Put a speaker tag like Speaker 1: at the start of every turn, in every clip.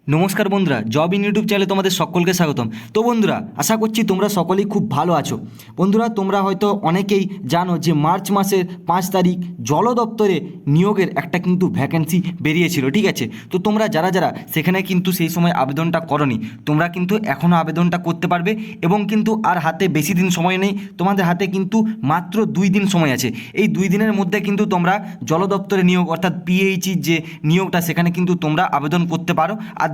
Speaker 1: নমস্কার বন্ধুরা, job in YouTube চ্যানেলে তোমাদের সকলকে স্বাগতম। তো বন্ধুরা, আশা করছি তোমরা সকলেই খুব ভালো আছো। বন্ধুরা, তোমরা হয়তো অনেকেই জানো যে মার্চ মাসের 5 তারিখ জল দপ্তরে নিয়োগের একটা কিন্তু ভ্যাকেন্সি বেরিয়েছিল, ঠিক আছে। তো তোমরা যারা যারা সেখানে কিন্তু সেই সময় আবেদনটা করনি, তোমরা কিন্তু এখনও আবেদনটা করতে পারবে এবং কিন্তু আর হাতে বেশি দিন সময় নেই। তোমাদের হাতে কিন্তু মাত্র 2 দিন সময় আছে। এই 2 দিনের মধ্যে কিন্তু তোমরা জল দপ্তরে নিয়োগ অর্থাৎ পিএইচির যে নিয়োগটা সেখানে কিন্তু তোমরা আবেদন করতে পারো। আর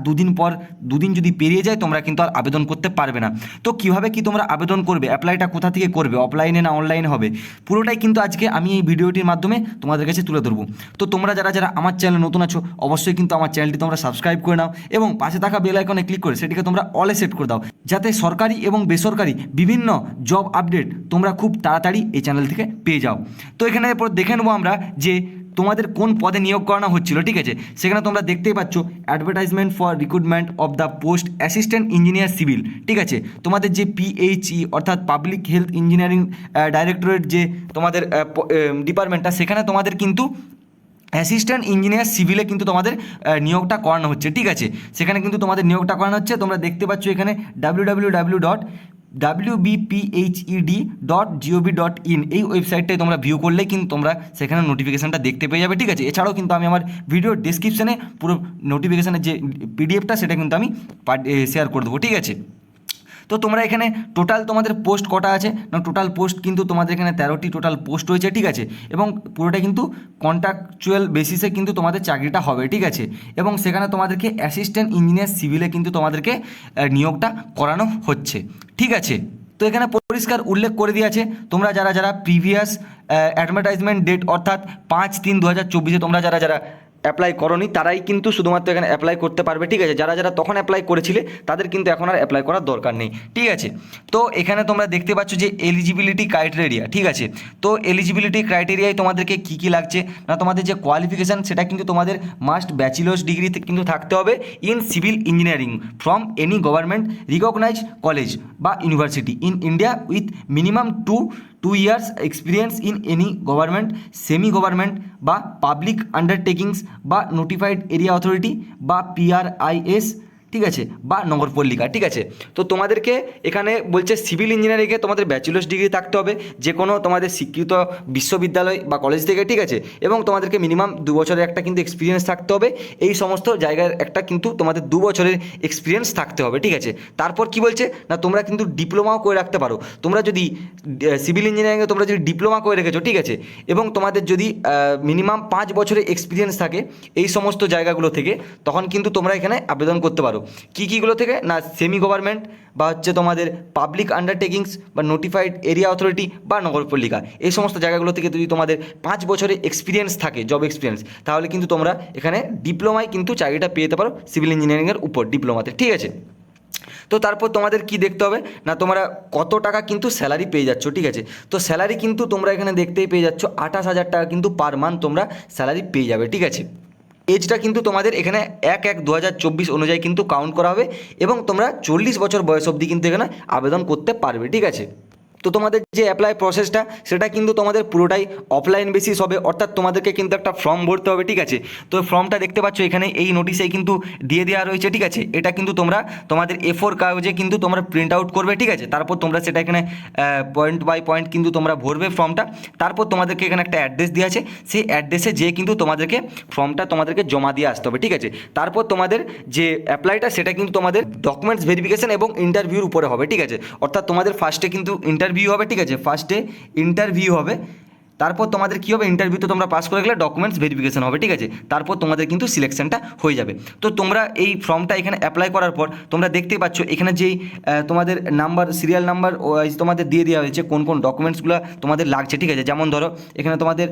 Speaker 1: দুদিন যদি পেরিয়ে যায় তোমরা কিন্তু আর আবেদন করতে পারবে না। তো কিভাবে কি তোমরা আবেদন করবে, অ্যাপ্লাইটা কোথা থেকে করবে, অফলাইনে না অনলাইনে হবে, পুরোটাই কিন্তু আজকে আমি এই ভিডিওটির মাধ্যমে তোমাদের কাছে তুলে ধরবো। তো তোমরা যারা যারা আমার চ্যানেলে নতুন আছো অবশ্যই কিন্তু আমার চ্যানেলটি তোমরা সাবস্ক্রাইব করে নাও এবং পাশে থাকা বেল আইকনে ক্লিক করে সেটিকে তোমরা অলে সেট করে দাও, যাতে সরকারি এবং বেসরকারি বিভিন্ন জব আপডেট তোমরা খুব তাড়াতাড়ি এই চ্যানেল থেকে পেয়ে যাও। তো এখানে এরপর দেখে নেবো আমরা যে তোমাদের কোন পদে নিয়োগ করানো হচ্ছিল, ঠিক আছে। সেখানে তোমরা দেখতেই পাচ্ছ advertisement for recruitment of the post assistant engineer civil, ঠিক আছে। তোমাদের যে পিএইচই অর্থাৎ পাবলিক হেলথ ইঞ্জিনিয়ারিং ডাইরেক্টরেট যে তোমাদের ডিপার্টমেন্টটা, সেখানে তোমাদের কিন্তু অ্যাসিস্ট্যান্ট ইঞ্জিনিয়ার সিভিলে কিন্তু তোমাদের নিয়োগটা করানো হচ্ছে, ঠিক আছে। সেখানে কিন্তু তোমাদের নিয়োগটা করানো হচ্ছে। তোমরা দেখতে পাচ্ছ এখানে www.wbphed.gov.in এই ওয়েবসাইটটায় তোমরা ভিউ করলেই কিন্তু তোমরা সেখানে নোটিফিকেশানটা দেখতে পেয়ে যাবে, ঠিক আছে। এছাড়াও কিন্তু আমি আমার ভিডিও ডেসক্রিপশানে পুরো নোটিফিকেশানের যে পিডিএফটা সেটা কিন্তু আমি শেয়ার করে দেবো, ঠিক আছে। তো তোমরা এখানে টোটাল তোমাদের পোস্ট কটা আছে না, টোটাল পোস্ট কিন্তু তোমাদের এখানে 13টি টোটাল পোস্ট রয়েছে, ঠিক আছে। এবং পুরোটা কিন্তু কন্ট্রাকচুয়াল বেসিসে কিন্তু তোমাদের চাকরিটা হবে, ঠিক আছে। এবং সেখানে তোমাদেরকে অ্যাসিস্ট্যান্ট ইঞ্জিনিয়ার সিভিলে কিন্তু তোমাদেরকে নিয়োগটা করানো হচ্ছে, ঠিক আছে। তো এখানে পরিষ্কার উল্লেখ করে দিয়েছে তোমরা যারা যারা প্রিভিয়াস অ্যাডভার্টাইজমেন্ট ডেট অর্থাৎ 5/3/2024 তোমরা যারা যারা অ্যাপ্লাই করনি তারাই কিন্তু শুধুমাত্র এখানে অ্যাপ্লাই করতে পারবে, ঠিক আছে। যারা যারা তখন অ্যাপ্লাই করেছিলে তাদের কিন্তু এখন আর অ্যাপ্লাই করার দরকার নেই, ঠিক আছে। তো এখানে তোমরা দেখতে পাচ্ছ যে এলিজিবিলিটি ক্রাইটেরিয়া, ঠিক আছে। তো এলিজিবিলিটি ক্রাইটেরিয়ায় তোমাদেরকে কী কী লাগছে না, তোমাদের যে কোয়ালিফিকেশান সেটা কিন্তু তোমাদের মাস্ট ব্যাচেলার্স ডিগ্রি কিন্তু থাকতে হবে in civil engineering from any government recognise college বা university in India with minimum 2 years experience in any government semi government বা পাবলিক আন্ডারটেকিংস বা নোটিফাইড এরিয়া অথরিটি বা পিআরআইএস, ঠিক আছে, বা নগরপল্লিকা, ঠিক আছে। তো তোমাদেরকে এখানে বলছে সিভিল ইঞ্জিনিয়ারিংয়ে তোমাদের ব্যাচেলার্স ডিগ্রি থাকতে হবে যে কোনো তোমাদের স্বীকৃত বিশ্ববিদ্যালয় বা কলেজ থেকে, ঠিক আছে। এবং তোমাদেরকে মিনিমাম 2 বছরের একটা কিন্তু এক্সপিরিয়েন্স থাকতে হবে। এই সমস্ত জায়গার একটা কিন্তু তোমাদের 2 বছরের এক্সপিরিয়েন্স থাকতে হবে, ঠিক আছে। তারপর কি বলছে না, তোমরা কিন্তু ডিপ্লোমাও করে রাখতে পারো। তোমরা যদি সিভিল ইঞ্জিনিয়ারিংয়ে তোমরা যদি ডিপ্লোমা করে রেখেছো, ঠিক আছে, এবং তোমাদের যদি মিনিমাম 5 বছরের এক্সপিরিয়েন্স থাকে এই সমস্ত জায়গাগুলো থেকে, তখন কিন্তু তোমরা এখানে আবেদন করতে পারো। কীগুলো থেকে না, সেমি গভর্নমেন্ট বা হচ্ছে তোমাদের পাবলিক আন্ডারটেকিংস বা নোটিফাইড এরিয়া অথরিটি বা নগরপালিকা, এই সমস্ত জায়গাগুলো থেকে যদি তোমাদের 5 বছরের এক্সপিরিয়েন্স থাকে, জব এক্সপিরিয়েন্স, তাহলে কিন্তু তোমরা এখানে ডিপ্লোমায় কিন্তু চাকরিটা পেয়ে যেতে পারো সিভিল ইঞ্জিনিয়ারিংয়ের উপর ডিপ্লোমাতে, ঠিক আছে। তো তারপর তোমাদের কি দেখতে হবে না, তোমরা কত টাকা কিন্তু স্যালারি পেয়ে যাচ্ছ, ঠিক আছে। তো স্যালারি কিন্তু তোমরা এখানে দেখতেই পেয়ে যাচ্ছ 28,000 টাকা কিন্তু পার মান্থ তোমরা স্যালারি পেয়ে যাবে, ঠিক আছে। এজটা কিন্তু তোমাদের এখানে 1/1/2024 অনুযায়ী কিন্তু কাউন্ট করা হবে এবং তোমরা 40 বছর বয়স অবধি কিন্তু এখানে আবেদন করতে পারবে, ঠিক আছে। তো তোমাদের যে অ্যাপ্লাই প্রসেসটা সেটা কিন্তু তোমাদের পুরোটাই অফলাইন বেসিস হবে, অর্থাৎ তোমাদেরকে কিন্তু একটা ফর্ম ভরতে হবে, ঠিক আছে। তো ফর্মটা দেখতে পাচ্ছ এখানে এই নোটিশেই কিন্তু দিয়ে দেওয়া রয়েছে, ঠিক আছে। এটা কিন্তু তোমরা তোমাদের A4 কাগজে কিন্তু তোমরা প্রিন্ট আউট করবে, ঠিক আছে। তারপর তোমরা সেটা এখানে পয়েন্ট বাই পয়েন্ট কিন্তু তোমরা ভরবে ফর্মটা। তারপর তোমাদেরকে এখানে একটা অ্যাড্রেস দেওয়া আছে, সেই অ্যাড্রেসে যেয়ে কিন্তু তোমাদেরকে ফর্মটা তোমাদেরকে জমা দিয়ে আসতে হবে, ঠিক আছে। তারপর তোমাদের যে অ্যাপ্লাইটা সেটা কিন্তু তোমাদের ডকুমেন্টস ভেরিফিকেশন এবং ইন্টারভিউর উপরে হবে, ঠিক আছে। অর্থাৎ তোমাদের ফার্স্টে কিন্তু ইন্টারভিউ হবে, ঠিক আছে, ফার্স্টে ইন্টারভিউ হবে। তারপর তোমাদের কী হবে, ইন্টারভিউতে তোমরা পাস করে গেলে ডকুমেন্টস ভেরিফিকেশন হবে, ঠিক আছে। তারপর তোমাদের কিন্তু সিলেকশনটা হয়ে যাবে। তো তোমরা এই ফর্মটা এখানে অ্যাপ্লাই করার পর তোমরা দেখতেই পাচ্ছ এখানে যেই তোমাদের নাম্বার সিরিয়াল নাম্বার তোমাদের দিয়ে দেওয়া হয়েছে কোন কোন ডকুমেন্টসগুলো তোমাদের লাগছে, ঠিক আছে। যেমন ধরো এখানে তোমাদের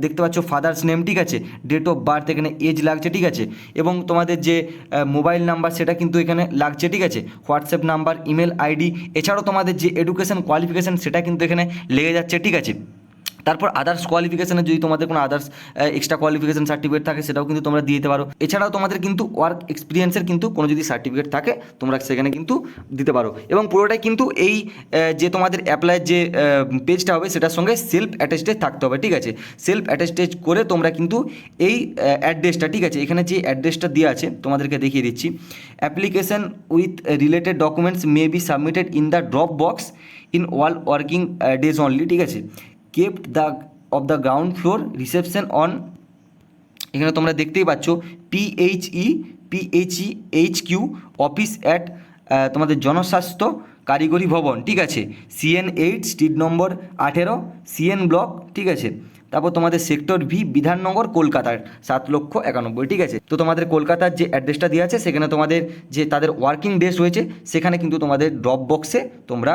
Speaker 1: দেখতে পাচ্ছ ফাদার্স নেম, ঠিক আছে, ডেট অফ বার্থ, এখানে এজ লাগছে, ঠিক আছে। এবং তোমাদের যে মোবাইল নাম্বার সেটা কিন্তু এখানে লাগছে, ঠিক আছে, হোয়াটসঅ্যাপ নাম্বার, ইমেল আইডি, এছাড়াও তোমাদের যে এডুকেশন কোয়ালিফিকেশান সেটা কিন্তু এখানে লেগে যাচ্ছে, ঠিক আছে। তারপর আদার্স কোয়ালিফিকেশানে যদি তোমাদের কোনো আদার্স এক্সট্রা কোয়ালিফিকেশান সার্টিফিকেট থাকে সেটাও কিন্তু তোমরা দিয়ে দিতে পারো। এছাড়াও তোমাদের কিন্তু ওয়ার্ক এক্সপিরিয়েন্সের কিন্তু কোনো যদি সার্টিফিকেট থাকে তোমরা সেখানে কিন্তু দিতে পারো। এবং পুরোটাই কিন্তু এই যে তোমাদের অ্যাপ্লাইয়ের যে পেজটা হবে সেটার সঙ্গে সেলফ অ্যাটেস্টেড থাকতে হবে, ঠিক আছে। সেলফ অ্যাটেস্টেড করে তোমরা কিন্তু এই অ্যাড্রেসটা, ঠিক আছে, এখানে যে অ্যাড্রেসটা দেওয়া আছে তোমাদেরকে দেখিয়ে দিচ্ছি। Application with related documents may be submitted in the drop box in all working days only, ঠিক আছে। Kept the of the ground floor reception on, এখানে তোমরা দেখতেই পাচ্ছ PHEHQ অফিস অ্যাট তোমাদের জনস্বাস্থ্য কারিগরি ভবন, ঠিক আছে, CN8 স্ট্রিট নম্বর 18 CN ব্লক, ঠিক আছে। তারপর তোমাদের সেক্টর ভি বিধাননগর কলকাতার 7,91,000, ঠিক আছে। তো তোমাদের কলকাতার যে অ্যাড্রেসটা দেওয়া আছে সেখানে তোমাদের যে তাদের ওয়ার্কিং ডেজ রয়েছে সেখানে কিন্তু তোমাদের ড্রপ বক্সে তোমরা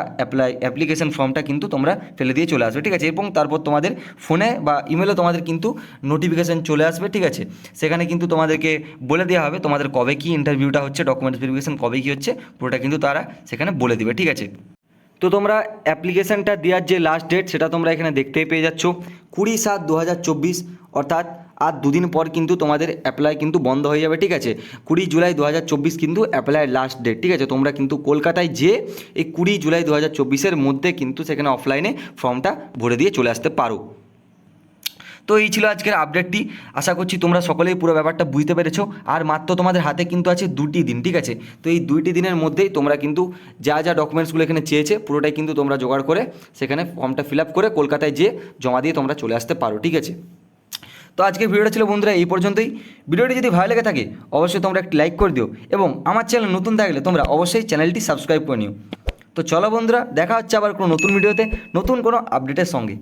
Speaker 1: অ্যাপ্লিকেশন ফর্মটা কিন্তু তোমরা ফেলে দিয়ে চলে আসবে, ঠিক আছে। এবং তারপর তোমাদের ফোনে বা ইমেলে তোমাদের কিন্তু নোটিফিকেশান চলে আসবে, ঠিক আছে। সেখানে কিন্তু তোমাদেরকে বলে দেওয়া হবে তোমাদের কবে কি ইন্টারভিউটা হচ্ছে, ডকুমেন্টস ভেরিফিকেশান কবে কী হচ্ছে, পুরোটা কিন্তু তারা সেখানে বলে দিবে, ঠিক আছে। তো তোমরা অ্যাপ্লিকেশানটা দেওয়ার যে লাস্ট ডেট সেটা তোমরা এখানে দেখতেই পেয়ে যাচ্ছ 20/7/2024, অর্থাৎ আর দুদিন পর কিন্তু তোমাদের অ্যাপ্লাই কিন্তু বন্ধ হয়ে যাবে, ঠিক আছে। 20 জুলাই 2024 কিন্তু অ্যাপ্লাইয়ের লাস্ট ডেট, ঠিক আছে। তোমরা কিন্তু কলকাতায় যে এই 20 জুলাই 2024 মধ্যে কিন্তু সেখানে অফলাইনে ফর্মটা ভরে দিয়ে চলে আসতে পারো। তো এই ছিল আজকের আপডেটটি। আশা করছি তোমরা সকলেই পুরো ব্যাপারটা বুঝতে পেরেছো। আর মাত্র তোমাদের হাতে কিন্তু আছে 2টি দিন, ঠিক আছে। তো এই 2টি দিনের মধ্যেই তোমরা কিন্তু যা যা ডকুমেন্টসগুলো এখানে চেয়েছে পুরোটাই কিন্তু তোমরা জোগাড় করে সেখানে ফর্মটা ফিল আপ করে কলকাতায় যেয়ে জমা দিয়ে তোমরা চলে আসতে পারো, ঠিক আছে। তো আজকের ভিডিওটা ছিল বন্ধুরা এই পর্যন্তই। ভিডিওটি যদি ভালো লেগে থাকে অবশ্যই তোমরা একটি লাইক করে দিও এবং আমার চ্যানেল নতুন থাকলে তোমরা অবশ্যই চ্যানেলটি সাবস্ক্রাইব করে নিও। তো চলো বন্ধুরা, দেখা হচ্ছে আবার কোনো নতুন ভিডিওতে নতুন কোনো আপডেটের সঙ্গে।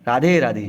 Speaker 1: রাধে রাধে।